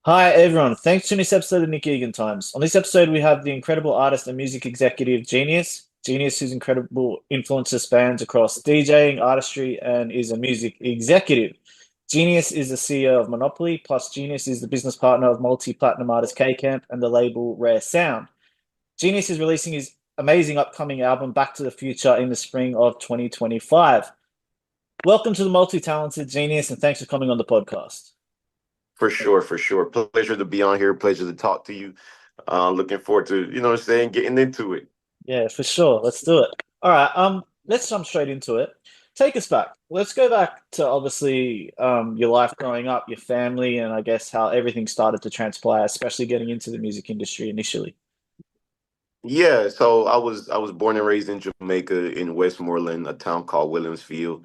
Hi, everyone. Thanks for tuning this episode of Nick Egan Times. On this episode, we have the incredible artist and music executive Genius. Genius, whose incredible influences spans across DJing, artistry, and is a music executive. Genius is the CEO of Monopoly, plus Genius is the business partner of multi-platinum artist K-Camp and the label Rare Sound. Genius is releasing his amazing upcoming album Back to the Future in the spring of 2025. Welcome to the multi-talented Genius, and thanks for coming on the podcast. For sure, for sure. Pleasure to be on here. Pleasure to talk to you. Looking forward to, what I'm saying, getting into it. Yeah, for sure. Let's do it. All right. Let's jump straight into it. Take us back. Let's go back to obviously your life growing up, your family, and I guess how everything started to transpire, especially getting into the music industry initially. Yeah, so I was born and raised in Jamaica in Westmoreland, a town called Williamsfield.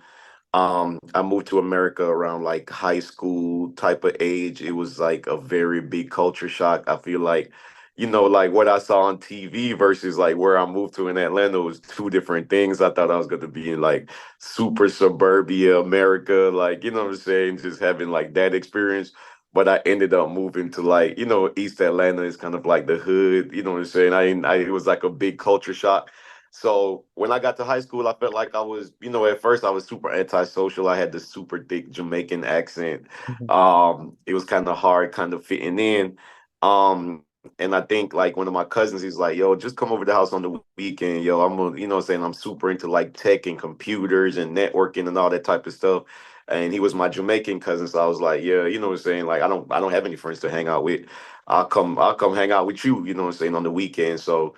I moved to America around like high school type of age. It was like a very big culture shock. I feel like, like what I saw on TV versus like where I moved to in Atlanta was two different things. I thought I was going to be in like super suburbia America, like, you know what I'm saying, just having like that experience. But I ended up moving to like, East Atlanta is kind of like the hood, you know what I'm saying? It was like a big culture shock. So when I got to high school, I felt like I was, at first I was super antisocial. I had this super thick Jamaican accent. Mhm. It was kind of hard kind of fitting in. And I think like one of my cousins, he's like, yo, just come over to the house on the weekend. Yo, saying I'm super into like tech and computers and networking and all that type of stuff. And he was my Jamaican cousin. So I was like, yeah, you know what I'm saying? Like I don't have any friends to hang out with. I'll come hang out with you, you know what I'm saying, on the weekend. So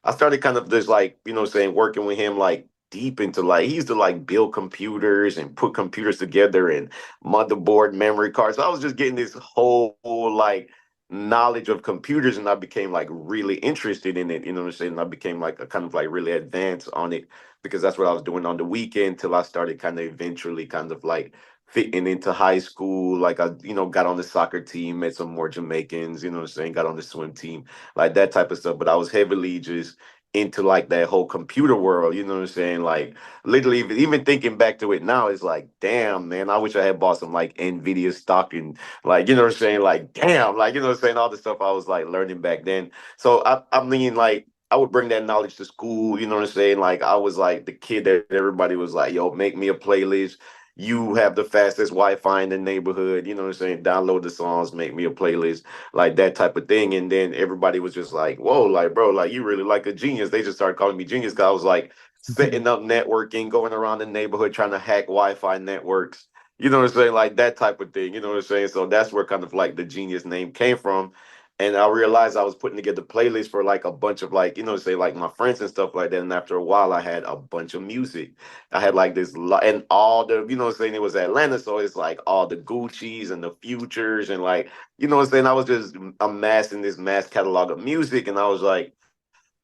I started kind of just like, saying working with him like deep into like he used to like build computers and put computers together and motherboard memory cards. So I was just getting this whole like knowledge of computers and I became like really interested in it, you know what I'm saying? And I became like a kind of like really advanced on it because that's what I was doing on the weekend till I started kind of eventually kind of like fitting into high school. Like I, got on the soccer team, met some more Jamaicans, you know what I'm saying, got on the swim team, like that type of stuff. But I was heavily just into like that whole computer world, you know what I'm saying? Like literally even thinking back to it now, it's like, damn, man, I wish I had bought some like Nvidia stock and like, you know what I'm saying? Like, damn, like, you know what I'm saying? All the stuff I was like learning back then. So I mean like I would bring that knowledge to school, you know what I'm saying? Like I was like the kid that everybody was like, yo, make me a playlist. You have the fastest Wi-Fi in the neighborhood, you know what I'm saying? Download the songs, make me a playlist, like that type of thing. And then everybody was just like, whoa, like, bro, like, you really like a genius. They just started calling me genius because I was like setting up networking, going around the neighborhood, trying to hack Wi Fi networks. You know what I'm saying? Like that type of thing. You know what I'm saying? So that's where kind of like the genius name came from. And I realized I was putting together playlists for like a bunch of like, say like my friends and stuff like that. And after a while, I had a bunch of music. I had like this lot and all the, you know what I'm saying? It was Atlanta. So it's like all the Gucci's and the Futures and like, you know what I'm saying? I was just amassing this mass catalog of music, and I was like,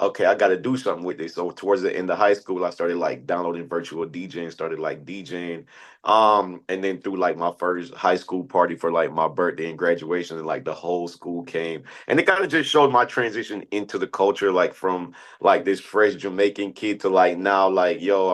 okay, I got to do something with this. So towards the end of high school, I started like downloading virtual DJing, started like DJing, and then through like my first high school party for like my birthday and graduation, and like the whole school came, and it kind of just showed my transition into the culture, like from like this fresh Jamaican kid to like now, like yo,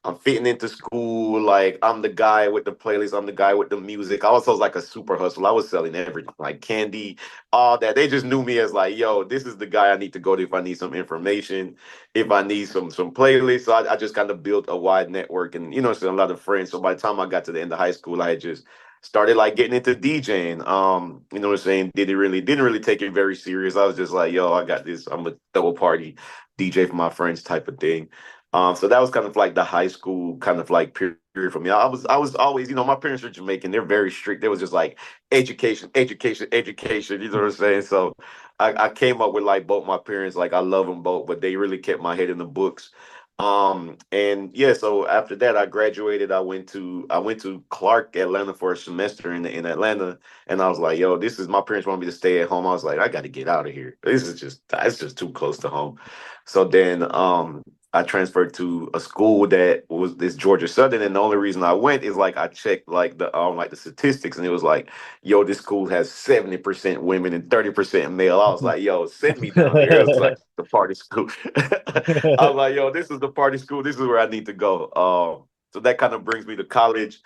I'm fitting into school. Like I'm the guy with the playlist. I'm the guy with the music. I also was like a super hustle. I was selling everything, like candy, all that. They just knew me as like, yo, this is the guy I need to go to if I need some information, if I need some playlists. So I just kind of built a wide network and so a lot of friends. So by the time I got to the end of high school, I had just started like getting into DJing. You know what I'm saying? Didn't really take it very serious. I was just like, yo, I got this. I'm a double party DJ for my friends type of thing. So that was kind of like the high school kind of like period for me. I was always, my parents are Jamaican. They're very strict. They was just like education, education, education. You know what I'm saying? So I came up with like both my parents. Like I love them both, but they really kept my head in the books. And yeah, so after that I graduated. I went to Clark, Atlanta for a semester in Atlanta, and I was like, yo, this is my parents want me to stay at home. I was like, I got to get out of here. It's just too close to home. So then I transferred to a school that was this Georgia Southern, and the only reason I went is like I checked like the statistics, and it was like, yo, this school has 70% women and 30% male. I was like, yo, send me down there. It was like the party school. I was like, yo, this is the party school. This is where I need to go. So that kind of brings me to college.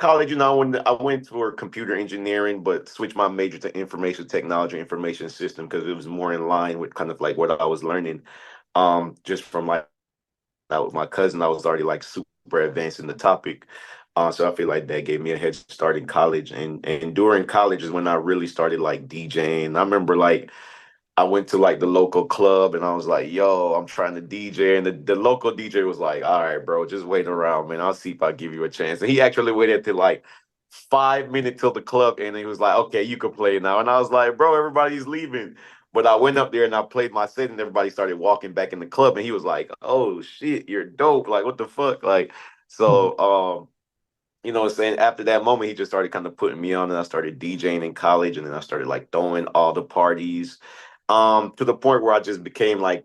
college, I went for computer engineering, but switched my major to information technology, information system, because it was more in line with kind of like what I was learning. Just from like out with my cousin, I was already like super advanced in the topic. So I feel like that gave me a head start in college, and during college is when I really started like DJing. I remember like I went to like the local club and I was like, yo, I'm trying to DJ. And the local DJ was like, all right, bro, just wait around, man. I'll see if I give you a chance. And he actually waited till like 5 minutes till the club and he was like, okay, you can play now. And I was like, bro, everybody's leaving. But I went up there and I played my set and everybody started walking back in the club. And he was like, oh shit, you're dope. Like, what the fuck? Like, so what I'm saying? After that moment, he just started kind of putting me on, and I started DJing in college, and then I started like throwing all the parties, to the point where I just became I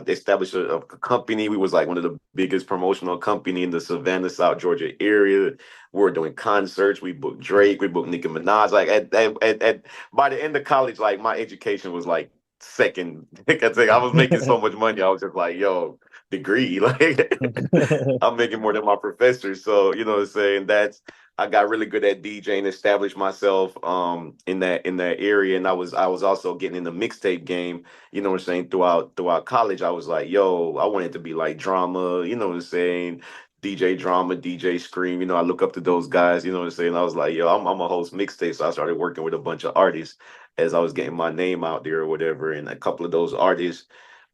established a company. We was like one of the biggest promotional company in the Savannah, South Georgia area. We were doing concerts. We booked Drake. We booked Nicki Minaj. Like by the end of college, like my education was like second. I was making so much money. I was just like, yo, degree. Like I'm making more than my professor. So, you know what I'm saying? I got really good at DJing, established myself in that area. And I was also getting in the mixtape game, you know what I'm saying, throughout college. I was like, yo, I wanted to be like drama, you know what I'm saying? DJ drama, DJ scream, I look up to those guys, you know what I'm saying? I was like, yo, I'm a host mixtape. So I started working with a bunch of artists as I was getting my name out there or whatever. And a couple of those artists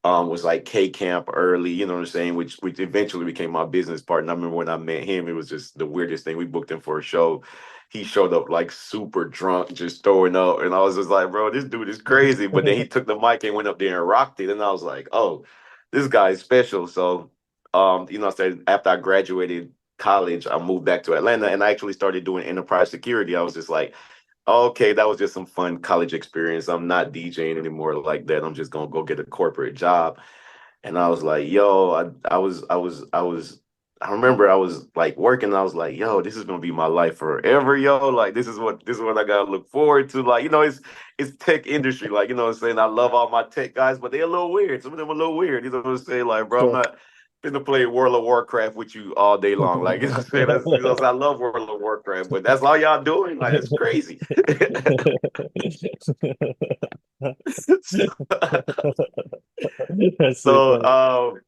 was like K Camp early, you know what I'm saying, which eventually became my business partner. I remember when I met him, it was just the weirdest thing. We booked him for a show. He showed up like super drunk, just throwing up, and I was just like, bro, this dude is crazy. But then he took the mic and went up there and rocked it, and I was like, oh, this guy's special. So, I said after I graduated college, I moved back to Atlanta, and I actually started doing enterprise security. I was just like, okay, that was just some fun college experience. I'm not DJing anymore like that. I'm just gonna go get a corporate job. And I was like, yo, I remember I was like working. I was like, yo, this is gonna be my life forever, yo. Like this is what I gotta look forward to. Like, it's tech industry. Like, you know what I'm saying? I love all my tech guys, but they're a little weird. Some of them are a little weird. You know what I'm saying? Like, bro, I'm Sure. not gonna play World of Warcraft with you all day long. Like, you know what I'm saying? I love World of Warcraft, but that's all y'all doing. Like, that's crazy. That's so so, funny.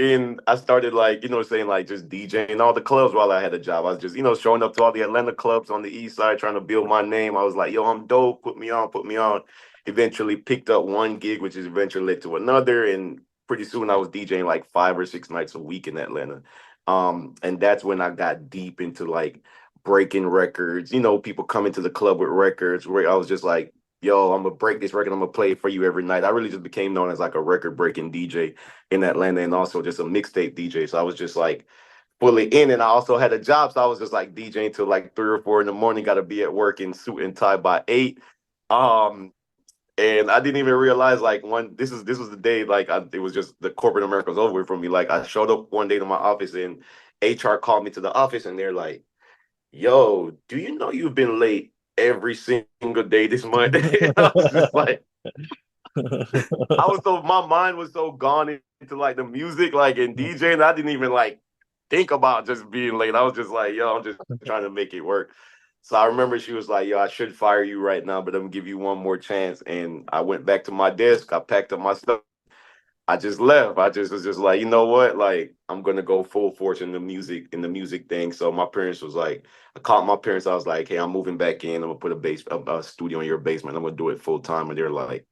and I started like, saying like just DJing all the clubs while I had a job. I was just, showing up to all the Atlanta clubs on the east side trying to build my name. I was like, yo, I'm dope. Put me on, put me on. Eventually picked up one gig, which is eventually led to another. And pretty soon I was DJing like 5 or 6 nights a week in Atlanta. And that's when I got deep into like breaking records, people coming to the club with records where I was just like, yo, I'm gonna break this record, I'm gonna play it for you every night. I really just became known as like a record breaking DJ in Atlanta and also just a mixtape DJ. So I was just like fully in, and I also had a job. So I was just like DJing till like 3 or 4 in the morning, gotta be at work in suit and tie by 8. Um and I didn't even realize like this was the day like it was just the corporate America was over for me. Like I showed up one day to my office and HR called me to the office and they're like, yo, do you know you've been late every single day this month? And I was just like, my mind was so gone into like the music, like in DJing, I didn't even like think about just being late. I was just like, yo, I'm just trying to make it work. So I remember she was like, yo, I should fire you right now, but I'm gonna give you one more chance. And I went back to my desk, I packed up my stuff. I just left. I just was just like, you know what? Like, I'm gonna go full force in the music thing. So my parents was like, I called my parents. I was like, hey, I'm moving back in. I'm gonna put a studio in your basement. I'm gonna do it full time. And they're like,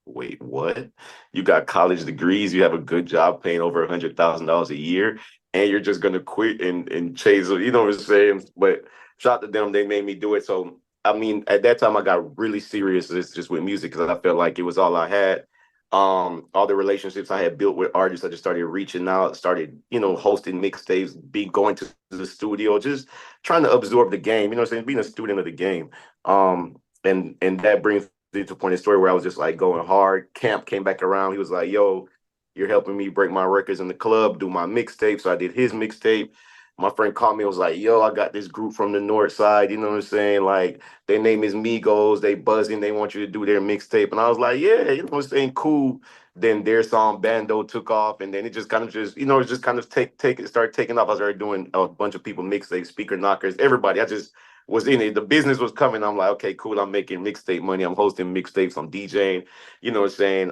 wait, what? You got college degrees, you have a good job paying over $100,000 a year, and you're just gonna quit and chase, you know what I'm saying? But shout out to them, they made me do it. So I mean, at that time I got really serious just with music because I felt like it was all I had. All the relationships I had built with artists, I just started reaching out, started, hosting mixtapes, be going to the studio, just trying to absorb the game, you know what I'm saying? Being a student of the game. And that brings to the point of the story where I was just like going hard. Camp came back around. He was like, yo, you're helping me break my records in the club, do my mixtape. So I did his mixtape. my friend called me, was like, yo, I got this group from the north side, you know what I'm saying? Like, their name is Migos, they buzzing, they want you to do their mixtape. And I was like, yeah, you know what I'm saying, cool. Then their song Bando took off, and then it just kind of just, it just kind of started taking off. I started doing a bunch of people mixtapes, speaker knockers, everybody. I just was in it. The business was coming. I'm like, okay, cool. I'm making mixtape money. I'm hosting mixtapes. I'm DJing, you know what I'm saying?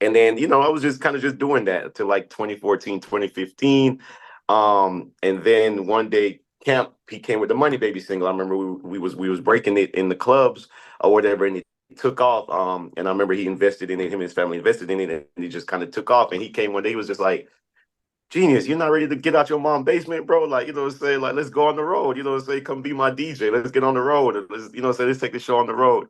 And then, I was just kind of just doing that until like 2014, 2015. And then one day Camp, he came with the Money Baby single. I remember we was breaking it in the clubs or whatever, and it took off. And I remember he invested in it, him and his family invested in it, and it just kind of took off. And he came one day, he was just like, Genius, you're not ready to get out your mom's basement, bro. Like, you know what I'm saying? Like, let's go on the road. You know what I'm saying? Come be my DJ. Let's get on the road. Let's, you know what I'm saying? Let's take the show on the road.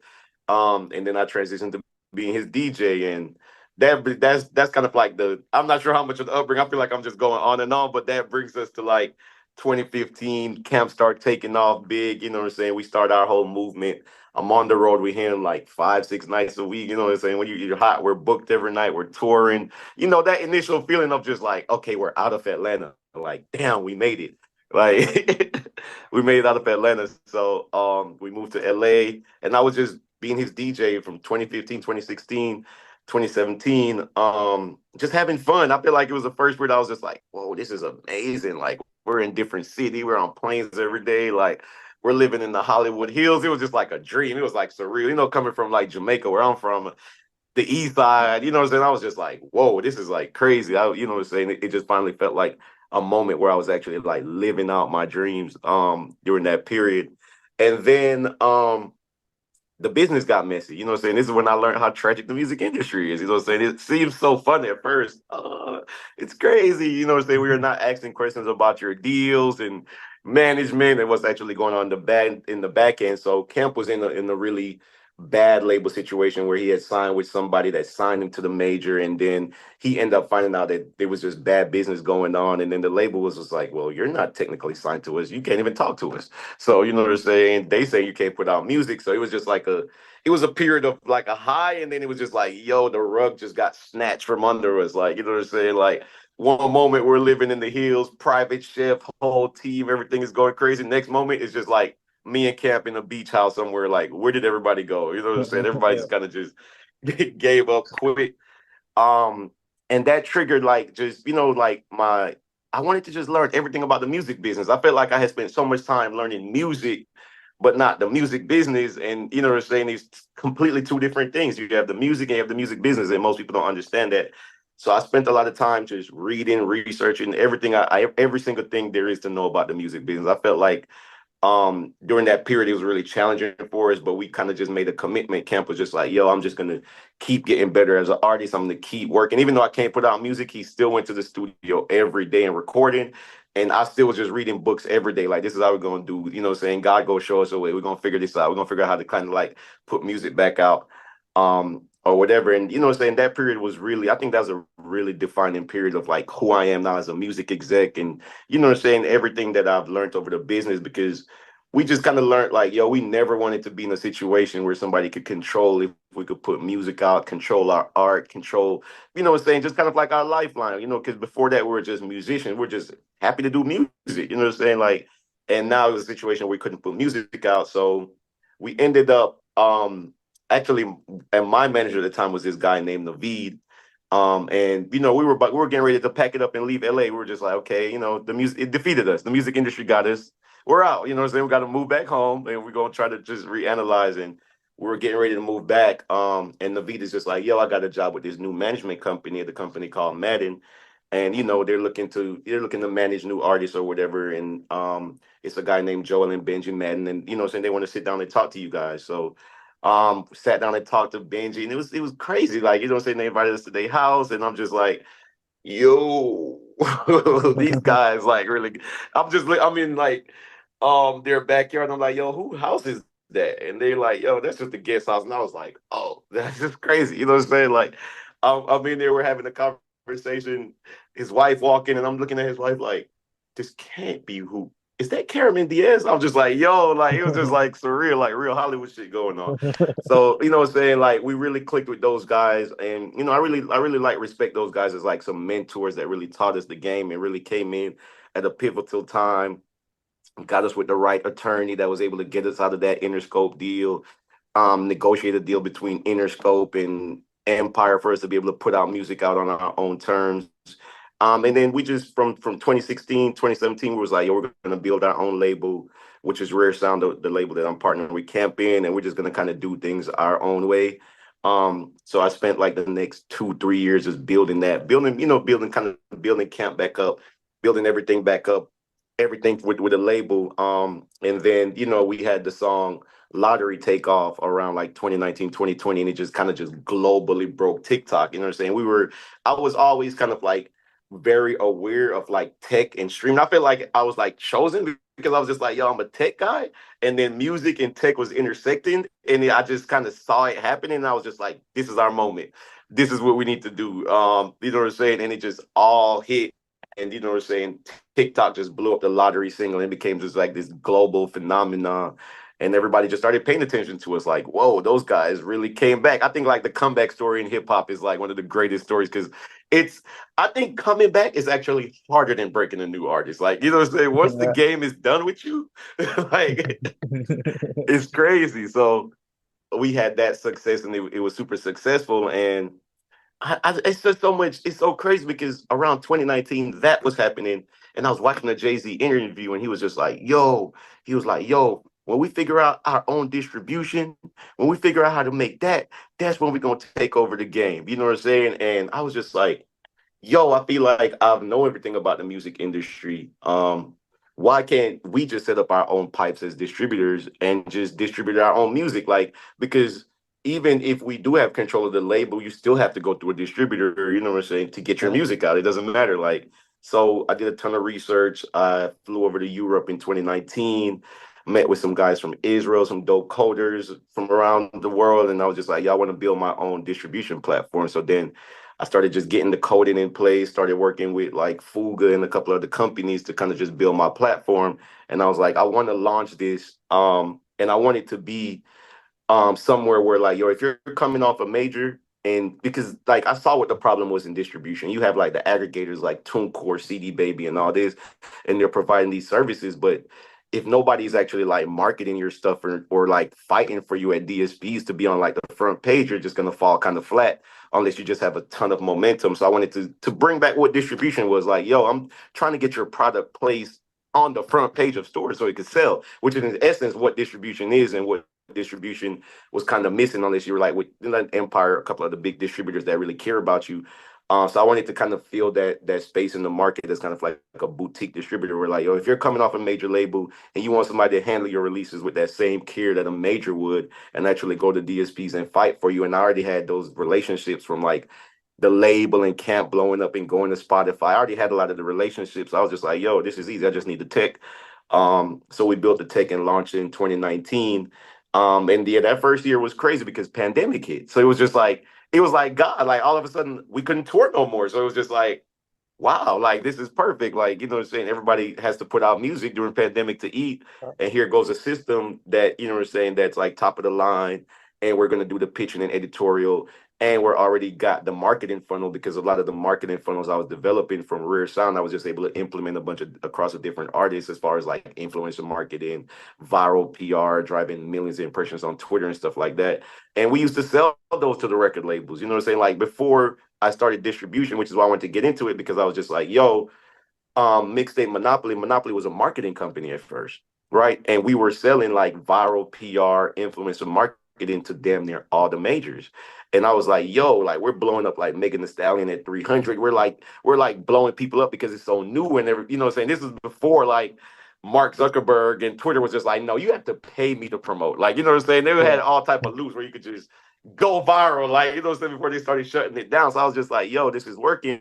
And then I transitioned to being his DJ. And that's kind of like I'm not sure how much of the upbringing. I feel like I'm just going on and on, but that brings us to like 2015. Camp start taking off big. You know what I'm saying? We start our whole movement. I'm on the road with him like 5, 6 nights a week. You know what I'm saying? When you're hot, we're booked every night. We're touring. That initial feeling of just like, okay, we're out of Atlanta. Like, damn, we made it. Like, we made it out of Atlanta. So we moved to LA, and I was just being his DJ from 2015, 2016, 2017. Just having fun. I feel like it was the first word I was just like, whoa, this is amazing. Like, we're in different city. We're on planes every day. Like, we're living in the Hollywood Hills. It was just like a dream. It was like surreal. Coming from like Jamaica, where I'm from, the east side, you know what I'm saying? I was just like, whoa, this is like crazy. You know what I'm saying? It just finally felt like a moment where I was actually like living out my dreams during that period. And then the business got messy. You know what I'm saying? This is when I learned how tragic the music industry is. You know what I'm saying? It seems so fun at first. It's crazy. You know what I'm saying? We are not asking questions about your deals and management and what's actually going on in the back end. So Camp was in a really bad label situation where he had signed with somebody that signed him to the major, and then he ended up finding out that there was just bad business going on, and then the label was just like, well, you're not technically signed to us, you can't even talk to us. So you know what I'm saying, they say you can't put out music. So it was just like it was a period of like a high, and then it was just like, yo, the rug just got snatched from under us. Like, you know what I'm saying? Like, one moment we're living in the hills, private chef, whole team, everything is going crazy. Next moment it's just like me and Camp in a beach house somewhere. Like, where did everybody go? You know what I'm saying? Everybody Yeah. just kind of just gave up quick. Um, and that triggered like just, like I wanted to just learn everything about the music business. I felt like I had spent so much time learning music, but not the music business. And you know what I'm saying? These completely two different things. You have the music and you have the music business, and most people don't understand that. So I spent a lot of time just reading, researching everything. Every single thing there is to know about the music business. I felt like during that period it was really challenging for us, but we kind of just made a commitment. Camp was just like, yo, I'm just gonna keep getting better as an artist. I'm gonna keep working. Even though I can't put out music, he still went to the studio every day and recording. And I still was just reading books every day. Like, this is how we're gonna do, saying God go show us a way. We're gonna figure this out. We're gonna figure out how to kind of like put music back out. Or whatever. And saying that period was really, I think that's a really defining period of like who I am now as a music exec, and saying, everything that I've learned over the business, because we just kind of learned like, yo, we never wanted to be in a situation where somebody could control if we could put music out, control our art, control, just kind of like our lifeline, because before that we were just musicians. We're just happy to do music, like, and now it's a situation where we couldn't put music out. So we ended up actually, and my manager at the time was this guy named Naveed. And we were getting ready to pack it up and leave LA. We were just like, okay, the music, it defeated us. The music industry got us. We're out. You know what I'm saying? We got to move back home, and we're gonna try to just reanalyze. And we were getting ready to move back. And Naveed is just like, yo, I got a job with this new management company, the company called Madden. And they're looking to manage new artists or whatever. And it's a guy named Joel and Benji Madden. And saying they want to sit down and talk to you guys. So sat down and talked to Benji, and it was crazy. Like, saying, they invited us to their house, and I'm just like, yo, these guys like really. I'm in like their backyard. I'm like, yo, who house is that? And they're like, yo, that's just the guest house. And I was like, oh, that's just crazy. You know what I'm saying? Like, I'm in there, we're having a conversation. His wife walking, and I'm looking at his wife like, this can't be who. Is that Carmen Diaz? I'm just like, yo, like, it was just like surreal, like real Hollywood shit going on. So, what I'm saying, like, we really clicked with those guys. And, I really like respect those guys as like some mentors that really taught us the game and really came in at a pivotal time, got us with the right attorney that was able to get us out of that Interscope deal, negotiate a deal between Interscope and Empire for us to be able to put out music out on our own terms. And then we just from 2016, 2017, we was like, yo, we're gonna build our own label, which is Rare Sound, the label that I'm partnering with Camp in, and we're just gonna kind of do things our own way. So I spent like the next 2, 3 years just building that, building Camp back up, building everything back up, everything with a label. And then, we had the song Lottery take off around like 2019, 2020, and it just kind of just globally broke TikTok. You know what I'm saying? I was always kind of like very aware of like tech and streaming. I feel like I was like chosen because I was just like, yo, I'm a tech guy. And then music and tech was intersecting. And then I just kind of saw it happening. And I was just like, this is our moment. This is what we need to do. You know what I'm saying? And it just all hit. And you know what I'm saying? TikTok just blew up the Lottery single and became just like this global phenomenon. And everybody just started paying attention to us like, whoa, those guys really came back. I think like the comeback story in hip hop is like one of the greatest stories because I think coming back is actually harder than breaking a new artist. Like, you know what I'm saying? Once the Yeah. game is done with you, like it's crazy. So we had that success and it was super successful. And it's just so much. It's so crazy because around 2019, that was happening. And I was watching a Jay-Z interview and he was just like, yo, when we figure out our own distribution, when we figure out how to make that, that's when we're going to take over the game. You know what I'm saying? And I was just like, yo, I feel like I know everything about the music industry. Why can't we just set up our own pipes as distributors and just distribute our own music? Like, because even if we do have control of the label, you still have to go through a distributor, you know what I'm saying, to get your Yeah. music out. It doesn't matter. Like, so I did a ton of research. I flew over to Europe in 2019, met with some guys from Israel, some dope coders from around the world. And I was just like, y'all want to build my own distribution platform. So then I started just getting the coding in place, started working with like Fuga and a couple of the companies to kind of just build my platform. And I was like, I want to launch this. And I want it to be somewhere where like, yo, if you're coming off a major, and because like I saw what the problem was in distribution. You have like the aggregators like TuneCore, CD Baby, and all this, and they're providing these services, but if nobody's actually like marketing your stuff or like fighting for you at DSPs to be on like the front page, you're just gonna fall kind of flat unless you just have a ton of momentum. So I wanted to bring back what distribution was like. Yo, I'm trying to get your product placed on the front page of stores so it could sell, which is in essence what distribution is and what distribution was kind of missing unless you were like with Empire, a couple of the big distributors that really care about you. So I wanted to kind of fill that space in the market as kind of like a boutique distributor where like, yo, if you're coming off a major label and you want somebody to handle your releases with that same care that a major would and actually go to DSPs and fight for you. And I already had those relationships from like the label and Camp blowing up and going to Spotify. I already had a lot of the relationships. I was just like, yo, this is easy. I just need the tech. So we built the tech and launched in 2019. And yeah, that first year was crazy because pandemic hit. So it was like God, like all of a sudden we couldn't tour no more. So it was just like, wow, like this is perfect. Like, you know what I'm saying? Everybody has to put out music during pandemic to eat. And here goes a system that, you know what I'm saying, that's like top of the line. And we're gonna do the pitching and editorial. And we're already got the marketing funnel because a lot of the marketing funnels I was developing from Rare Sound, I was just able to implement a bunch of across the different artists as far as like influencer marketing, viral PR, driving millions of impressions on Twitter and stuff like that. And we used to sell those to the record labels. You know what I'm saying? Like before I started distribution, which is why I wanted to get into it because I was just like, yo, Mixtape Monopoly. Monopoly was a marketing company at first, right? And we were selling like viral PR, influencer marketing to damn near all the majors. And I was like, yo, like we're blowing up like Megan Thee Stallion at 300. We're like blowing people up because it's so new and you know what I'm saying? This is before like Mark Zuckerberg and Twitter was just like, no, you have to pay me to promote. Like, you know what I'm saying? They Yeah. had all type of loops where you could just go viral, like, you know what I'm saying, before they started shutting it down. So I was just like, yo, this is working.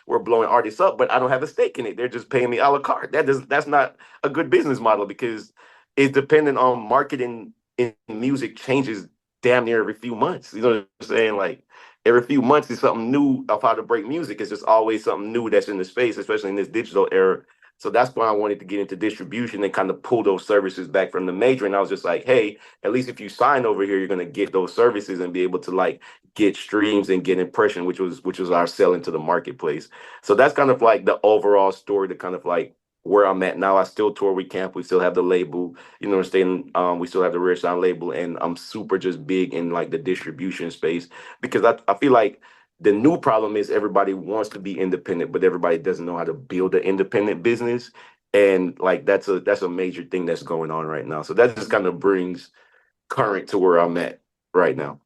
We're blowing artists up, but I don't have a stake in it. They're just paying me a la carte. That's not a good business model because it's dependent on marketing in music changes damn near every few months. You know what I'm saying? Like every few months is something new of how to break music. It's just always something new that's in the space, especially in this digital era. So that's why I wanted to get into distribution and kind of pull those services back from the major. And I was just like, hey, at least if you sign over here, you're gonna get those services and be able to like get streams and get impression, which was our sell into the marketplace. So that's kind of like the overall story to kind of like where I'm at now. I still tour with Camp. We still have the label, you know what I'm saying? We still have the Rare Sound label, and I'm super just big in like the distribution space because I feel like the new problem is everybody wants to be independent, but everybody doesn't know how to build an independent business. And like that's a major thing that's going on right now. So that just kind of brings current to where I'm at right now.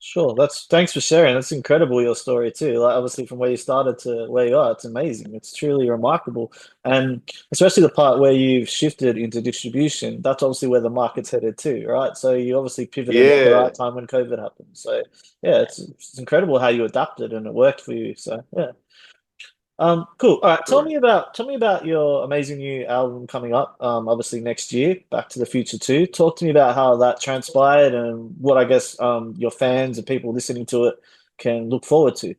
Sure. That's thanks for sharing. That's incredible, your story too. Like obviously from where you started to where you are, it's amazing. It's truly remarkable. And especially the part where you've shifted into distribution, that's obviously where the market's headed too, right? So you obviously pivoted at the Yeah. right time when COVID happened. So yeah, it's incredible how you adapted and it worked for you. So yeah. Cool. All right. Sure. Tell me about your amazing new album coming up. Obviously next year, Back to the Future 2. Talk to me about how that transpired and what I guess your fans and people listening to it can look forward to.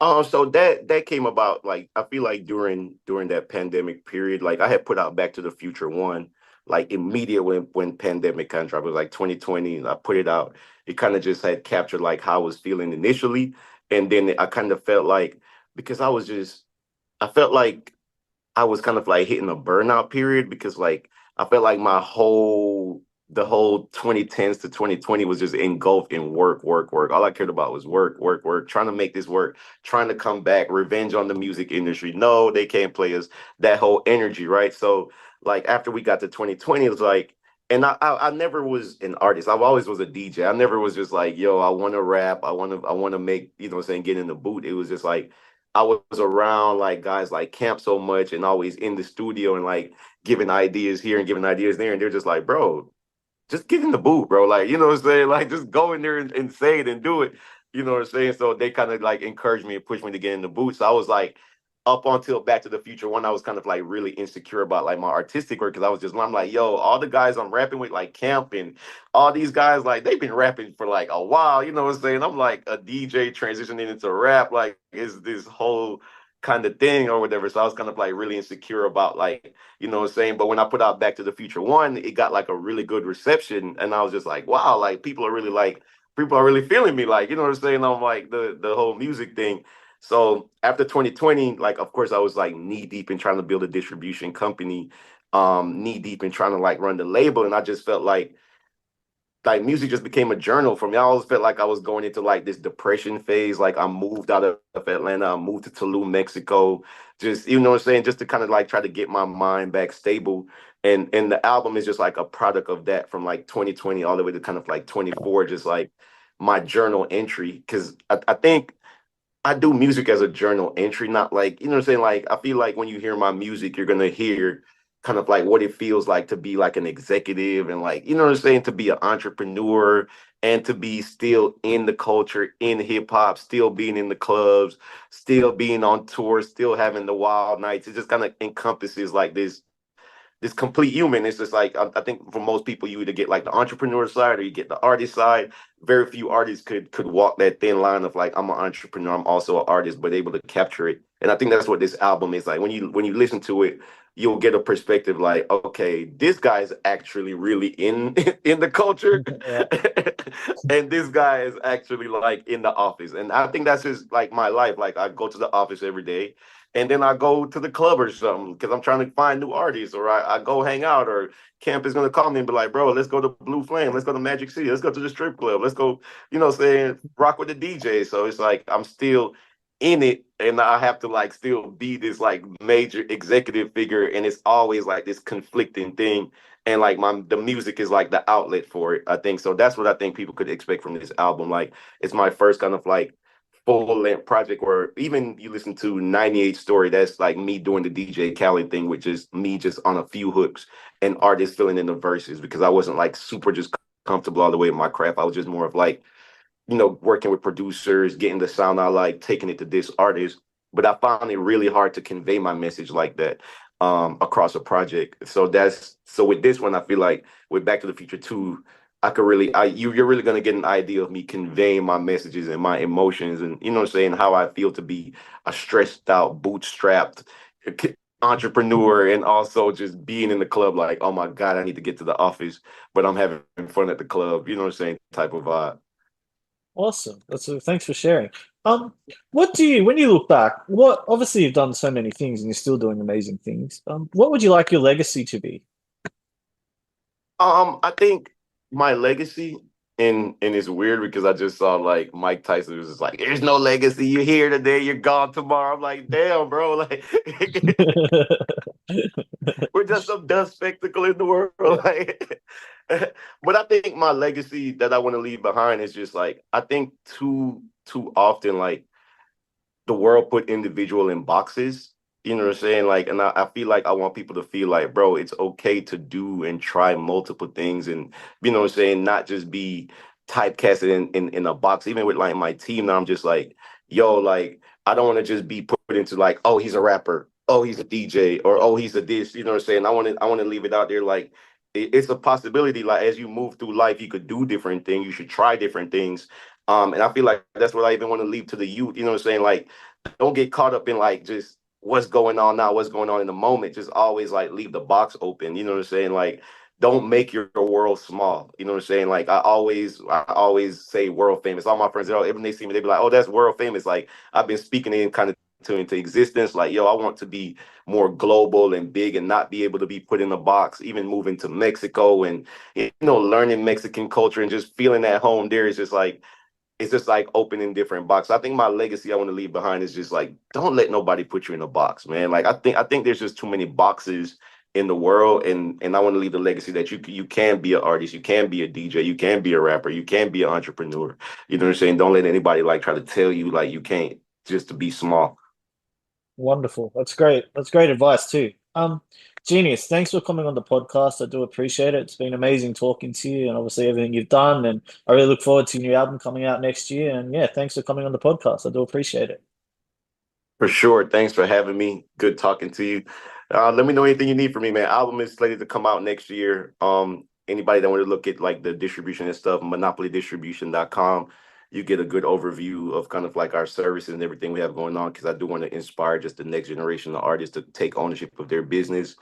So that came about like I feel like during that pandemic period, like I had put out Back to the Future one, like immediate when pandemic kind of dropped. It was like 2020, and I put it out. It kind of just had captured like how I was feeling initially, and then I kind of felt like because I felt like I was kind of like hitting a burnout period because like I felt like the whole 2010s to 2020 was just engulfed in work, work, work. All I cared about was work, work, work, trying to make this work, trying to come back, revenge on the music industry. No, they can't play us. That whole energy, right? So like after we got to 2020, it was like, and I never was an artist. I always was a DJ. I never was just like, yo, I want to rap. I want to make, you know what I'm saying, get in the boot. It was just like I was around like guys like Camp so much and always in the studio and like giving ideas here and giving ideas there. And they're just like, bro, just get in the booth, bro. Like, you know what I'm saying? Like, just go in there and say it and do it. You know what I'm saying? So they kind of like encouraged me and pushed me to get in the booth. So I was like, up until Back to the Future one, I was kind of like really insecure about like my artistic work because I'm like, yo, all the guys I'm rapping with, like Camp and all these guys, like they've been rapping for like a while. You know what I'm saying? I'm like a DJ transitioning into rap, like is this whole kind of thing or whatever. So I was kind of like really insecure about like you know what I'm saying? But when I put out Back to the Future one, it got like a really good reception. And I was just like, wow, like people are really feeling me, like, you know what I'm saying? I'm like the whole music thing. So after 2020, like of course I was like knee deep in trying to build a distribution company, knee deep in trying to like run the label. And I just felt like music just became a journal for me. I always felt like I was going into like this depression phase. Like I moved out of Atlanta, I moved to Tulum, Mexico, just you know what I'm saying, just to kind of like try to get my mind back stable. And the album is just like a product of that from like 2020 all the way to kind of like 24, just like my journal entry. Because I think I do music as a journal entry, not like, you know what I'm saying? Like, I feel like when you hear my music, you're going to hear kind of like what it feels like to be like an executive and like, you know what I'm saying? To be an entrepreneur and to be still in the culture, in hip hop, still being in the clubs, still being on tour, still having the wild nights. It just kind of encompasses like this complete human. It's just like I think for most people, you either get like the entrepreneur side or you get the artist side. Very few artists could walk that thin line of like I'm an entrepreneur, I'm also an artist, but able to capture it. And I think that's what this album is like. When you listen to it, you'll get a perspective like, okay, this guy's actually really in in the culture, Yeah. and this guy is actually like in the office. And I think that's just like my life. Like I go to the office every day and then I go to the club or something because I'm trying to find new artists, or I go hang out, or Camp is gonna call me and be like, bro, let's go to Blue Flame, let's go to Magic City, let's go to the strip club, let's go, you know, saying rock with the DJ. So it's like I'm still in it, and I have to like still be this like major executive figure, and it's always like this conflicting thing. And like the music is like the outlet for it, I think. So that's what I think people could expect from this album. Like it's my first kind of like full length project where even you listen to 98 Story, that's like me doing the DJ Khaled thing, which is me just on a few hooks and artists filling in the verses because I wasn't like super just comfortable all the way with my craft. I was just more of like, you know, working with producers, getting the sound I like, taking it to this artist. But I found it really hard to convey my message like that across a project. So with this one, I feel like with Back to the Future 2, I could really you're really gonna get an idea of me conveying my messages and my emotions and you know what I'm saying, how I feel to be a stressed out, bootstrapped entrepreneur and also just being in the club like, oh my God, I need to get to the office, but I'm having fun at the club, you know what I'm saying, type of vibe. Awesome. Thanks for sharing. Um, what do you, when you look back, what, obviously you've done so many things and you're still doing amazing things. What would you like your legacy to be? I think my legacy, and it's weird because I just saw like Mike Tyson was just like, "There's no legacy. You're here today, you're gone tomorrow." I'm like, "Damn, bro! Like, we're just some dust spectacle in the world." Like, but I think my legacy that I want to leave behind is just like I think too often like the world put individual in boxes. You know what I'm saying? Like, and I feel like I want people to feel like, bro, it's okay to do and try multiple things, and you know what I'm saying, not just be typecasted in a box. Even with like my team now, I'm just like, yo, like I don't want to just be put into like, oh, he's a rapper, oh, he's a DJ, or oh, he's a this. You know what I'm saying? I want to leave it out there like it's a possibility. Like as you move through life, you could do different things. You should try different things. And I feel like that's what I even want to leave to the youth. You know what I'm saying? Like don't get caught up in like just what's going on now, what's going on in the moment. Just always like leave the box open. You know what I'm saying? Like don't make your world small. You know what I'm saying? Like I always say world famous. All my friends, when they see me, they be like, "Oh, that's world famous." Like I've been speaking in kind of into existence. Like, yo, I want to be more global and big and not be able to be put in a box. Even moving to Mexico and learning Mexican culture and just feeling at home there is just like it's just like opening different boxes. I think my legacy I want to leave behind is just like don't let nobody put you in a box, man. Like I think there's just too many boxes in the world, and I want to leave the legacy that you can be an artist, you can be a DJ, you can be a rapper, you can be an entrepreneur. You know what I'm saying? Don't let anybody like try to tell you like you can't just to be small. Wonderful. That's great. That's great advice too. Genius. Thanks for coming on the podcast. I do appreciate it. It's been amazing talking to you and obviously everything you've done. And I really look forward to your new album coming out next year. And yeah, thanks for coming on the podcast. I do appreciate it. For sure. Thanks for having me. Good talking to you. Let me know anything you need from me, man. Album is slated to come out next year. Anybody that want to look at like the distribution and stuff, monopolydistribution.com, you get a good overview of kind of like our services and everything we have going on. Cause I do want to inspire just the next generation of artists to take ownership of their business,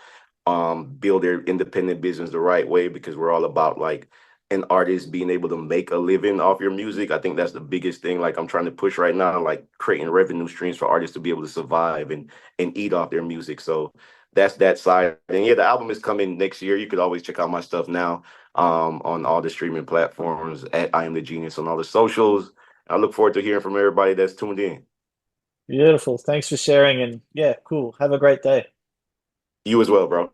build their independent business the right way, because we're all about like an artist being able to make a living off your music. I think that's the biggest thing. Like I'm trying to push right now, like creating revenue streams for artists to be able to survive and eat off their music. So that's that side. And yeah, the album is coming next year. You could always check out my stuff now on all the streaming platforms at I Am the Genius on all the socials. I look forward to hearing from everybody that's tuned in. Beautiful. Thanks for sharing. And yeah, cool. Have a great day. You as well, bro.